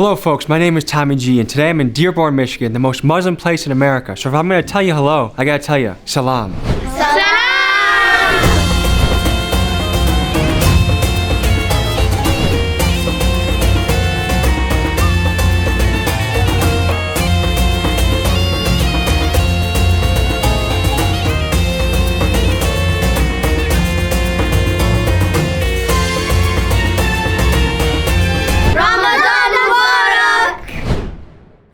Hello folks, my name is Tommy G and today I'm in Dearborn, Michigan, the most Muslim place in America. So if I'm gonna tell you hello, I gotta tell you, salam. Salam!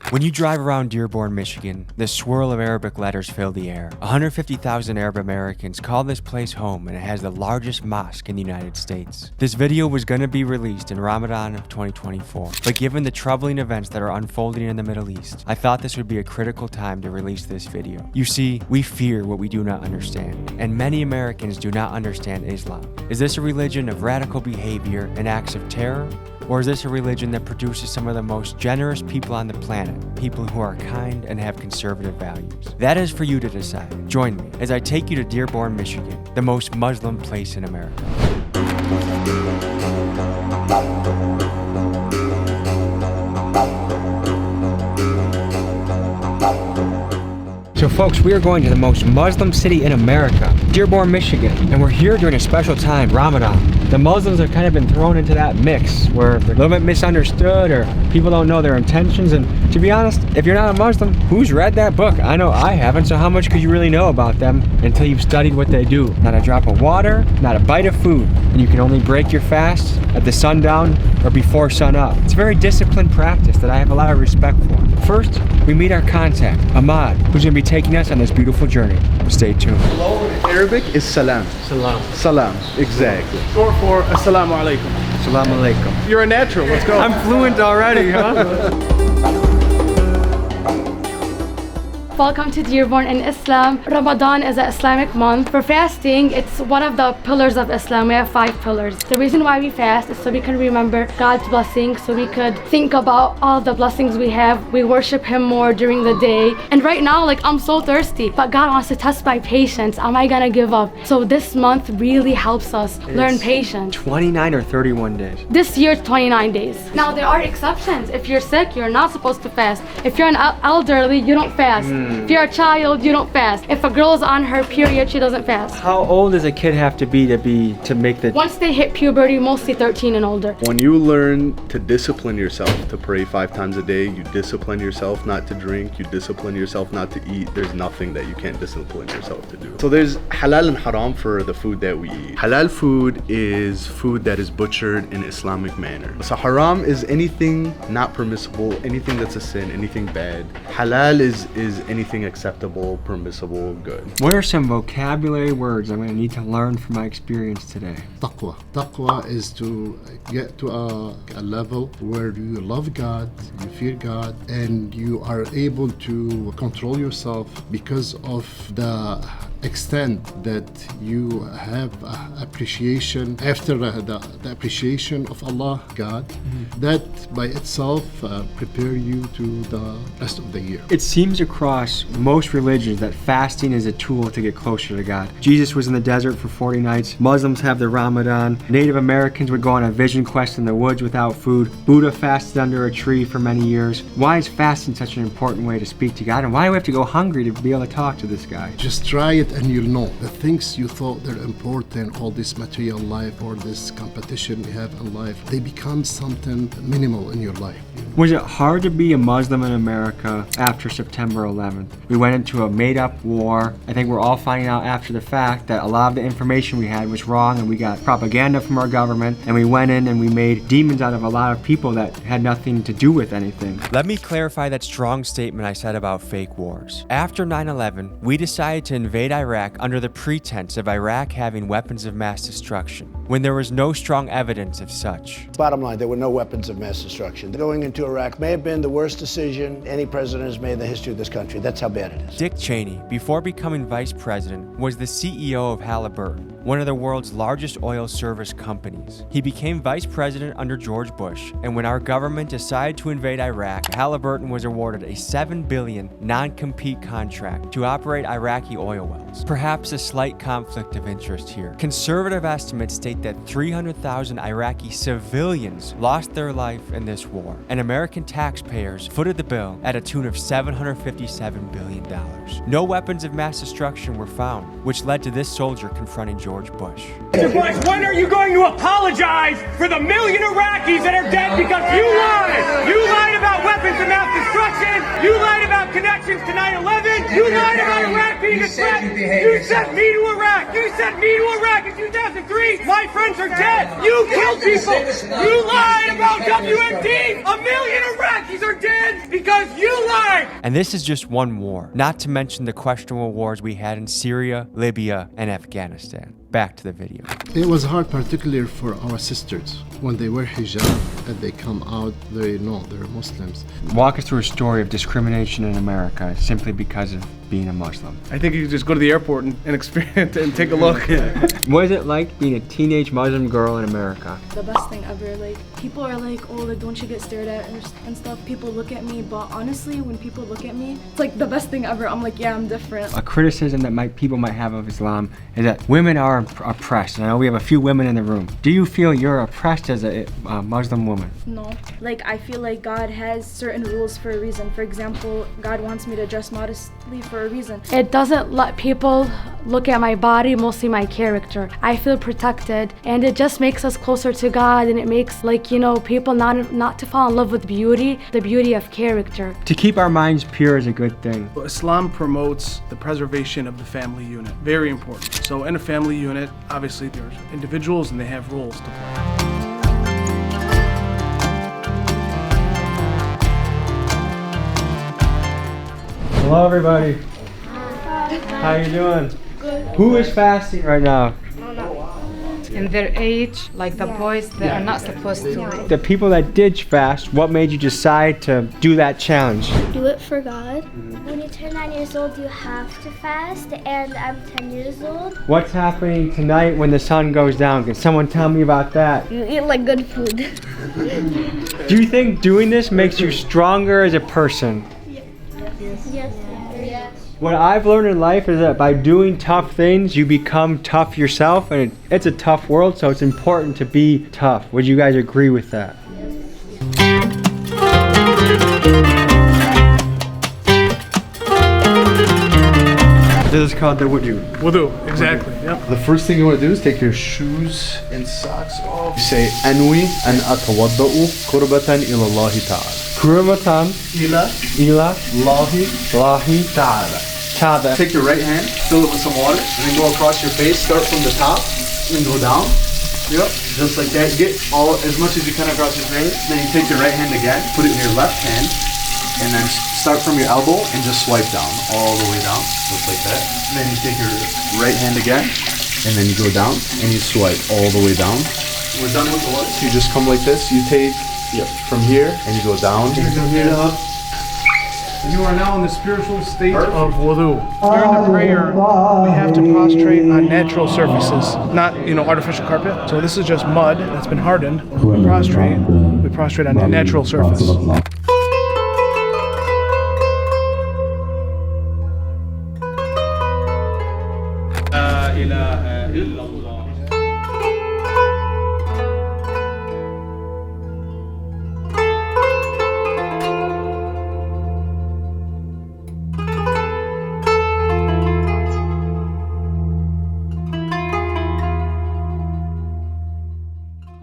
When you drive around Dearborn, Michigan, the swirl of Arabic letters fill the air. 150,000 Arab Americans call this place home, and it has the largest mosque in the United States. This video was going to be released in Ramadan of 2024, but given the troubling events that are unfolding in the Middle East, I thought this would be a critical time to release this video. You see, we fear what we do not understand, and many Americans do not understand Islam. Is this a religion of radical behavior and acts of terror? Or is this a religion that produces some of the most generous people on the planet, people who are kind and have conservative values? That is for you to decide. Join me as I take you to Dearborn, Michigan, the most Muslim place in America. So folks, we are going to the most Muslim city in America, Dearborn, Michigan, and we're here during a special time, Ramadan. The Muslims have kind of been thrown into that mix where they're a little bit misunderstood or people don't know their intentions, and to be honest, if you're not a Muslim, who's read that book? I know I haven't, so how much could you really know about them until you've studied what they do? Not a drop of water, not a bite of food, and you can only break your fast at the sundown or before sun up. It's a very disciplined practice that I have a lot of respect for. First, we meet our contact, Ahmed, who's going to be taking us on this beautiful journey. Stay tuned. Hello in Arabic is salam. Salam. Salam, exactly. Short for assalamu alaikum. Assalamu alaikum. You're a natural, let's go. I'm fluent already, huh? Welcome to Dearborn in Islam. Ramadan is an Islamic month. For fasting, it's one of the pillars of Islam. We have 5 pillars. The reason why we fast is so we can remember God's blessings, so we could think about all the blessings we have. We worship Him more during the day. And right now, I'm so thirsty, but God wants to test my patience. Am I gonna give up? So this month really helps us learn patience. 29 or 31 days. This year, 29 days. Now, there are exceptions. If you're sick, you're not supposed to fast. If you're an elderly, you don't fast. If you're a child, you don't fast. If a girl is on her period, she doesn't fast. How old does a kid have to be to make the... Once they hit puberty, mostly 13 and older. When you learn to discipline yourself to pray 5 times a day, you discipline yourself not to drink, you discipline yourself not to eat, there's nothing that you can't discipline yourself to do. So there's halal and haram for the food that we eat. Halal food is food that is butchered in Islamic manner. So haram is anything not permissible, anything that's a sin, anything bad. Halal is anything acceptable, permissible, good. What are some vocabulary words I'm going to need to learn from my experience today? Taqwa. Taqwa is to get to a level where you love God, you fear God, and you are able to control yourself because of the extent that you have appreciation after the appreciation of Allah, God. That by itself prepare you to the rest of the year. It seems across most religions that fasting is a tool to get closer to God. Jesus was in the desert for 40 nights. Muslims have the Ramadan. Native Americans would go on a vision quest in the woods without food. Buddha fasted under a tree for many years. Why is fasting such an important way to speak to God? And why do we have to go hungry to be able to talk to this guy? Just try it and you'll know. The things you thought they're important, all this material life or this competition we have in life, they become something minimal in your life. Was it hard to be a Muslim in America after September 11th? We went into a made-up war. I think we're all finding out after the fact that a lot of the information we had was wrong, and we got propaganda from our government, and we went in and we made demons out of a lot of people that had nothing to do with anything. Let me clarify that strong statement I said about fake wars. After 9/11, we decided to invade Iraq under the pretense of Iraq having weapons of mass destruction, when there was no strong evidence of such. Bottom line, there were no weapons of mass destruction. Going into Iraq may have been the worst decision any president has made in the history of this country. That's how bad it is. Dick Cheney, before becoming vice president, was the CEO of Halliburton, one of the world's largest oil service companies. He became vice president under George Bush, and when our government decided to invade Iraq, Halliburton was awarded a $7 billion non-compete contract to operate Iraqi oil wells. Perhaps a slight conflict of interest here. Conservative estimates state that 300,000 Iraqi civilians lost their life in this war, and American taxpayers footed the bill at a tune of $757 billion. No weapons of mass destruction were found, which led to this soldier confronting George Bush. Mr. Bush, when are you going to apologize for the million Iraqis that are dead because you lied? You lied about weapons of mass destruction. You lied about connections to 9/11. You lied about Iraq being a threat. You sent me to Iraq. You sent me to Iraq in 2003. My friends are dead. You killed people. You lied about WMD. A million Iraqis are dead because you lied. And this is just one war, not to mention the questionable wars we had in Syria, Libya, and Afghanistan. Back to the video. It was hard, particularly for our sisters. When they wear hijab and they come out, they know they're Muslims. Walk us through a story of discrimination in America simply because of being a Muslim. I think you could just go to the airport and experience and take a look. What is it like being a teenage Muslim girl in America? The best thing ever. Like, people are like, oh, like, don't you get stared at and stuff. People look at me, but honestly, when people look at me, it's like the best thing ever. I'm like, yeah, I'm different. A criticism that people might have of Islam is that women are oppressed. And I know we have a few women in the room. Do you feel you're oppressed as a Muslim woman? No. Like, I feel like God has certain rules for a reason. For example, God wants me to dress modestly for a reason. It doesn't let people look at my body, mostly my character. I feel protected, and it just makes us closer to God, and it makes, like, you know, people not to fall in love with beauty, the beauty of character. To keep our minds pure is a good thing. Islam promotes the preservation of the family unit. Very important. So in a family unit, obviously there's individuals and they have roles to play. Hello, everybody. How you doing? Good. Who is fasting right now? In their age, like the boys, they are not supposed to. The people that did fast, what made you decide to do that challenge? Do it for God. When you turn 9 years old, you have to fast, and I'm 10 years old. What's happening tonight when the sun goes down? Can someone tell me about that? You eat like good food. Do you think doing this makes you stronger as a person? Yes. What I've learned in life is that by doing tough things, you become tough yourself, and it's a tough world, so it's important to be tough. Would you guys agree with that? This is called the wudu. Wudu, exactly. Yep. The first thing you want to do is take your shoes and socks off. You say, Anwi an atawadda'u kurbatan ila Allahi ta'ala. Kurbatan ila Allahi ta'ala. Take your right hand, fill it with some water, and then go across your face. Start from the top, and go down. Yep, just like that. Get all as much as you can across your face. Then you take your right hand again, put it in your left hand, and then start from your elbow and just swipe down, all the way down, just like that. And then you take your right hand again, and then you go down, and you swipe all the way down. We're done with the water. So you just come like this. You take from here, and you go down. From here up. You are now in the spiritual state of wudu. During the prayer, we have to prostrate on natural surfaces, not, artificial carpet. So this is just mud that's been hardened. We prostrate on a natural surface.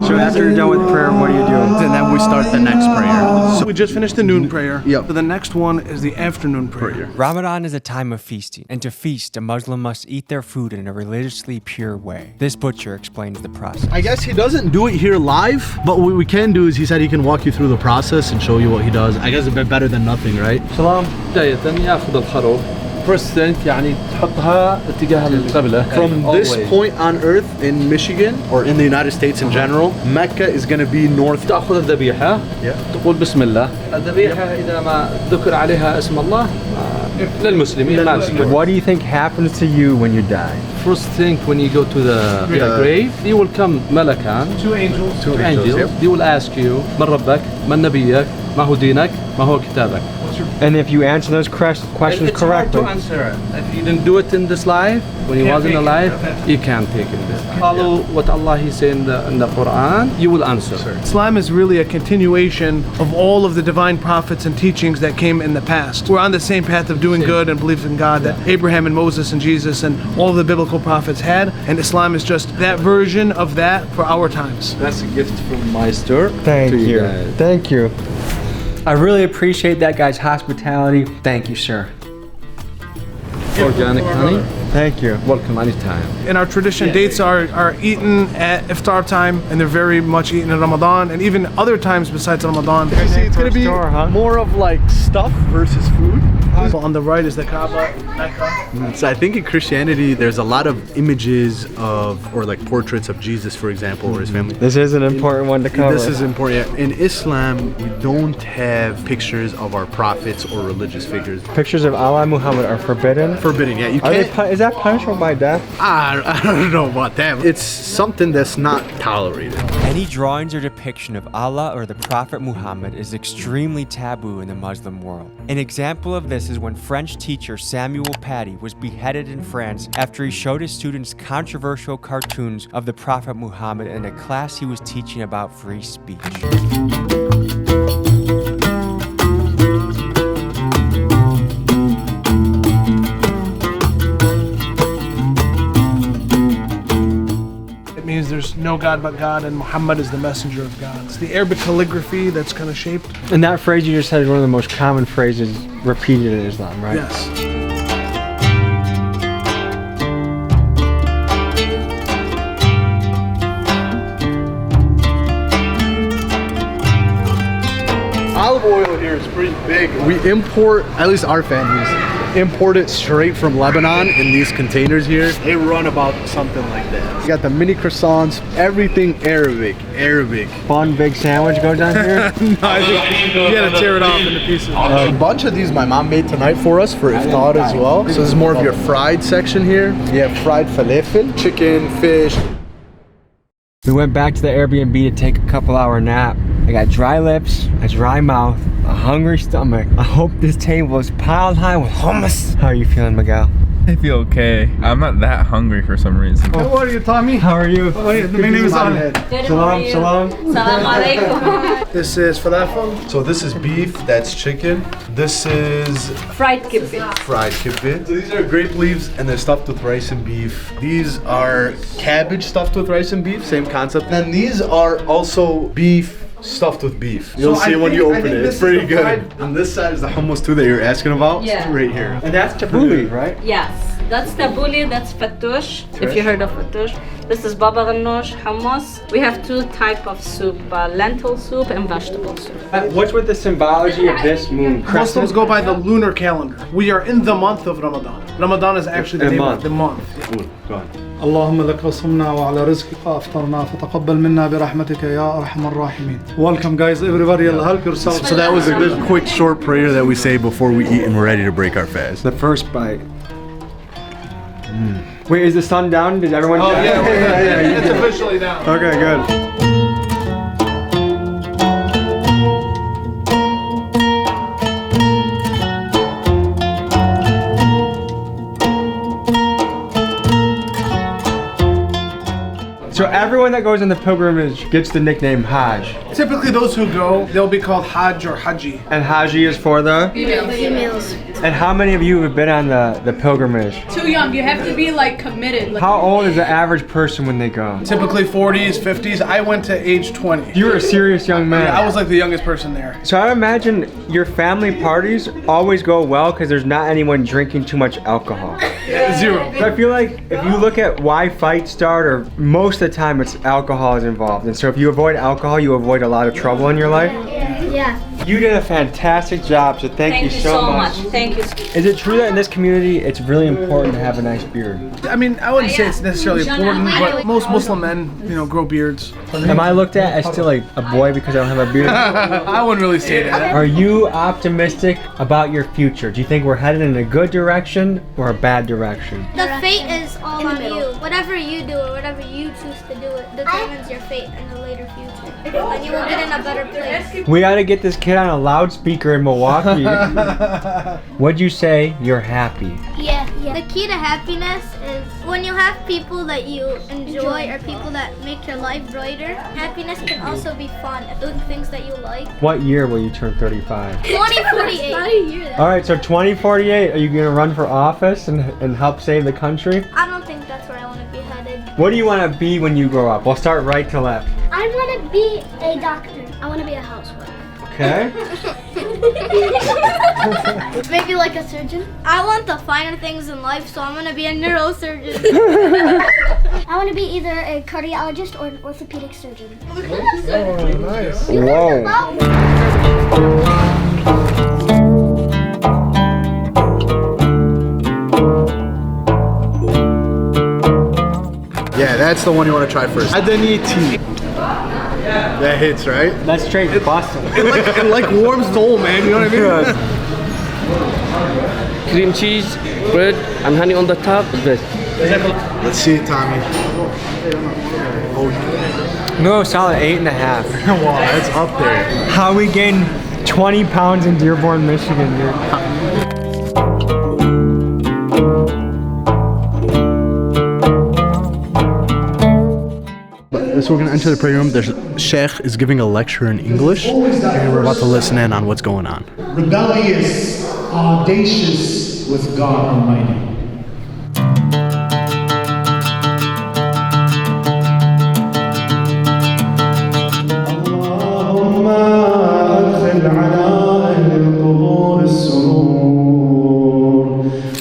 So after you're done with prayer, what do you do? And then we start the next prayer. So we just finished the noon prayer. Yep. So the next one is the afternoon prayer. Ramadan is a time of feasting, and to feast, a Muslim must eat their food in a religiously pure way. This butcher explains the process. I guess he doesn't do it here live, but what we can do is he said he can walk you through the process and show you what he does. I guess a bit better than nothing, right? Salam. From this point on earth in Michigan, or in the United States in general, Mecca is going to be north. تأخذ الذبيحة تقول بسم الله الذبيحة إذا ما ذكر عليها اسم الله للمسلمين. What do you think happens to you when you die? first thing when you go to the grave, you will come malakan, Two angels. two angels. They will ask you, من ربك, من نبيك, ما هو دينك, ما هو كتابك. And if you answer those questions It's hard correctly, to answer. If you didn't do it in this life, when you wasn't alive, you can't take it. Follow what Allah He said in the Quran, you will answer. Islam is really a continuation of all of the divine prophets and teachings that came in the past. We're on the same path of doing good and belief in God that Abraham and Moses and Jesus and all of the biblical prophets had, and Islam is just that version of that for our times. That's a gift from my store. thank to you. guys. Thank you. I really appreciate that guy's hospitality. Thank you, sir. Organic honey. Thank you. Welcome anytime. In our tradition, dates are eaten at iftar time, and they're very much eaten in Ramadan and even other times besides Ramadan. You see, it's gonna be Store, huh? more of like stuff versus food. So on the right is the Kaaba, Mecca. So I think in Christianity, there's a lot of images of, or like portraits of Jesus, for example, or his family. This is an important one to cover. This is important. In Islam, we don't have pictures of our prophets or religious figures. Pictures of Allah and Muhammad are forbidden. Forbidden, yeah. You Are they can't. is that punishable by death? I don't know about that. It's something that's not tolerated. Any drawings or depiction of Allah or the Prophet Muhammad is extremely taboo in the Muslim world. An example of this is when French teacher Samuel Paty was beheaded in France after he showed his students controversial cartoons of the Prophet Muhammad in a class he was teaching about free speech. It means there's no God but God, and Muhammad is the messenger of God. It's the Arabic calligraphy that's kind of shaped. And that phrase you just said is one of the most common phrases repeated in Islam, right? Yes. Olive oil here is pretty big. We import, at least our families, import it straight from Lebanon in these containers here. They run about something like that. You got the mini croissants, everything Arabic. Fun big sandwich goes on here. No, I think you gotta tear it off into pieces. A bunch of these my mom made tonight for us for iftar as well. So this is more of your fried section here. You have fried falafel, chicken, fish. We went back to the Airbnb to take a couple-hour nap. I got dry lips, a dry mouth, a hungry stomach. I hope this table is piled high with hummus. How are you feeling, Miguel? I feel okay. I'm not that hungry for some reason. How are you, Tommy? How are you? My name is Ahmed. Salam, salam. Salam alaikum. This is falafel. So this is beef, that's chicken. This is Fried kibbeh. fried kibbeh. So these are grape leaves and they're stuffed with rice and beef. These are cabbage stuffed with rice and beef, same concept. And these are also beef stuffed with beef. You'll see when you open it. It's pretty good. On this side is the hummus too that you're asking about. Yeah. Right here. And that's tabbouleh, right? Yes, that's tabbouleh, that's fattoush, if you heard of fattoush. This is baba ganoush, hummus. We have two type of soup, lentil soup and vegetable soup. What's with the symbology of this moon? Muslims go by the lunar calendar. We are in the month of Ramadan. Ramadan is actually the name of the month. Go on. اللهم لك صمنا وعلى رزقك أفطرنا فتقبل منا برحمتك يا أرحم الراحمين. Welcome guys, everybody. Help yourself. So that was a good quick short prayer that we say before we eat and we're ready to break our fast. The first bite. Wait, is the sun down? Did everyone? Oh, yeah, you it's did. officially down. Okay, good. So everyone that goes on the pilgrimage gets the nickname Hajj. Typically those who go, they'll be called Hajj or Haji. And Haji is for the? Females. And how many of you have been on the pilgrimage? Too young. You have to be like committed. Like, How old is the average person when they go? Typically 40s, 50s. I went to age 20. You were a serious young man. Yeah, I was like the youngest person there. So I imagine your family parties always go well because there's not anyone drinking too much alcohol. Zero. So I feel like if you look at why fights start, or most of the time it's alcohol is involved. And so if you avoid alcohol, you avoid a lot of trouble in your life. Yeah. You did a fantastic job, so thank you so much. Thank you. Is it true that in this community it's really important to have a nice beard? I mean, I wouldn't say it's necessarily important, but most Muslim men, you know, grow beards. Am I looked at as still like a boy because I don't have a beard? I wouldn't really say that. Are you optimistic about your future? Do you think we're headed in a good direction or a bad direction? The fate is all on you. Whatever you do or whatever you choose to do, it determines your fate in the later future. And you will get in a better place. We gotta get this kid on a loudspeaker in Milwaukee. What'd you say? You're happy. Yeah. The key to happiness is when you have people that you enjoy or people that make your life brighter. Happiness can also be fun, doing things that you like. What year will you turn 35? 2048. Not a year. All right, so 2048, are you gonna run for office and help save the country? I don't think that's where I want to be headed. What do you want to be when you grow up? We'll start right to left. I want to be a doctor. I want to be a housewife. Okay. Maybe like a surgeon. I want the finer things in life, so I'm going to be a neurosurgeon. I want to be either a cardiologist or an orthopedic surgeon. Oh, nice. Whoa. Yeah, that's the one you want to try first. Adani tea. That hits, right? That's straight Boston. It like warms the soul, man. You know what I mean? Cream cheese, bread, and honey on the top. Let's see it, Tommy. Oh, No, solid 8.5. wow, that's up there. How we gained 20 pounds in Dearborn, Michigan, dude. So we're gonna enter the prayer room. There's Sheikh is giving a lecture in English, and we're about to listen in on what's going on. Rebellious, audacious with God Almighty.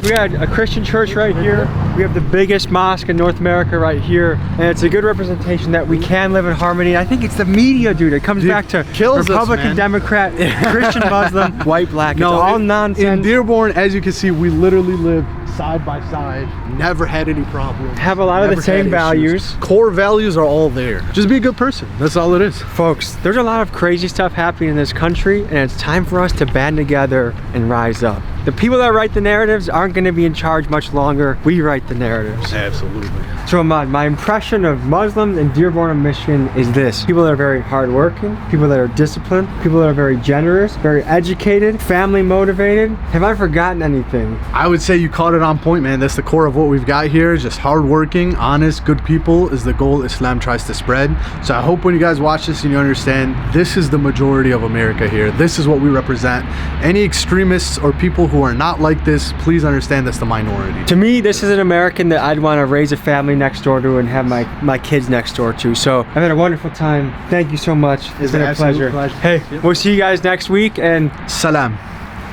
We had a Christian church right here. We have the biggest mosque in North America right here. And it's a good representation that we can live in harmony. I think it's the media, dude. It comes back to Republican, us, Democrat, Christian, Muslim, white, black. It's all nonsense. In Dearborn, as you can see, we literally live side by side. Never had any problems. Have a lot of the same values. Core values are all there. Just be a good person. That's all it is. Folks, there's a lot of crazy stuff happening in this country, and it's time for us to band together and rise up. The people that write the narratives aren't going to be in charge much longer. We write the narratives. Absolutely. So Ahmed, my impression of Muslims in Dearborn, Michigan is this. People that are very hardworking, people that are disciplined, people that are very generous, very educated, family motivated. Have I forgotten anything? I would say you caught it on point, man. That's the core of what we've got here. Just hardworking, honest, good people is the goal Islam tries to spread. So I hope when you guys watch this and you understand this is the majority of America here. This is what we represent. Any extremists or people who are not like this, please understand that's the minority. To me, this is an American that I'd want to raise a family next door to and have my kids next door to. So I've had a wonderful time. Thank you so much. It's been a pleasure. Hey, we'll see you guys next week, and salam.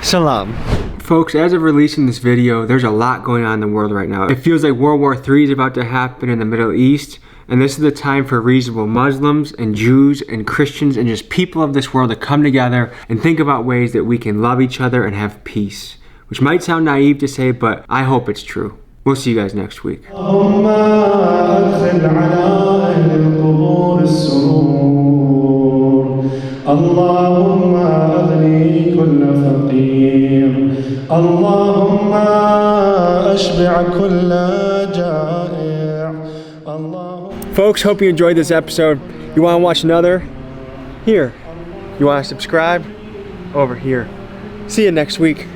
Salam. Folks, as of releasing this video, there's a lot going on in the world right now. It feels like World War III is about to happen in the Middle East. And this is the time for reasonable Muslims and Jews and Christians and just people of this world to come together and think about ways that we can love each other and have peace. Which might sound naive to say, but I hope it's true. We'll see you guys next week. Folks, hope you enjoyed this episode. You want to watch another? Here. You want to subscribe? Over here. See you next week.